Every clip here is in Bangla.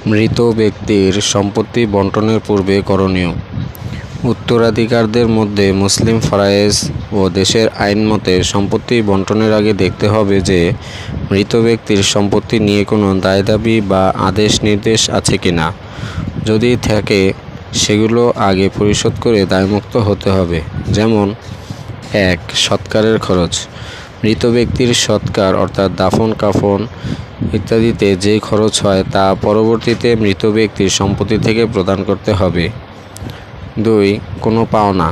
মৃত ব্যক্তির সম্পত্তি বণ্টনের পূর্বে করণীয়। উত্তরাধিকারদের মধ্যে মুসলিম ফরায়েজ ও দেশের আইন মতে সম্পত্তি বণ্টনের আগে দেখতে হবে যে মৃত ব্যক্তির সম্পত্তি নিয়ে কোনো দায়-দাবি বা আদেশ নির্দেশ আছে কিনা। যদি থাকে সেগুলো আগে পরিশোধ করে দায়মুক্ত হতে হবে। যেমন ১. সৎকারের খরচ। মৃত ব্যক্তির সৎকার অর্থাৎ দাফন কাফন ইত্যাদিতে যে খরচ হয় তা পরবর্তীতে মৃত ব্যক্তির সম্পত্তি থেকে প্রদান করতে হবে। ২. কোনো পাওনা।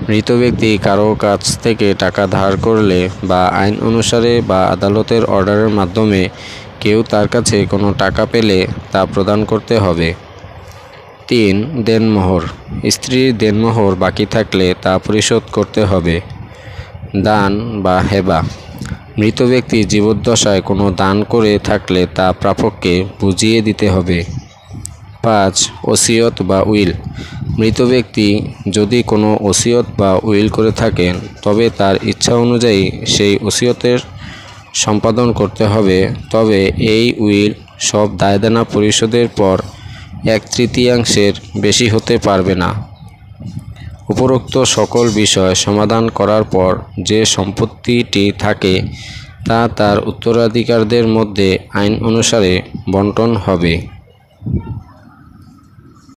মৃত ব্যক্তি কারো কাছ থেকে টাকা ধার করলে বা আইন অনুসারে বা আদালতের অর্ডারের মাধ্যমে কেউ তার কাছে কোনো টাকা পেলে তা প্রদান করতে হবে। ৩. দেনমোহর। স্ত্রীর দেনমোহর বাকি থাকলে তা পরিশোধ করতে হবে। দান বা হেবা। মৃত ব্যক্তি জীবদ্দশায় কোনো দান করে থাকলে তা প্রাপককে বুঝিয়ে দিতে হবে। ৫. ওসিয়ত বা উইল। মৃত ব্যক্তি যদি কোনো ওসিয়ত বা উইল করে থাকেন তবে তার ইচ্ছা অনুযায়ী সেই ওসিয়তের সম্পাদন করতে হবে, তবে এই উইল সব দায়দেনা পরিশোধের পর 1/3 বেশি হতে পারবে না। উপরোক্ত সকল বিষয় সমাধান করার পর যে সম্পত্তিটি থাকে তা তার উত্তরাধিকারদের মধ্যে আইন অনুসারে বণ্টন হবে।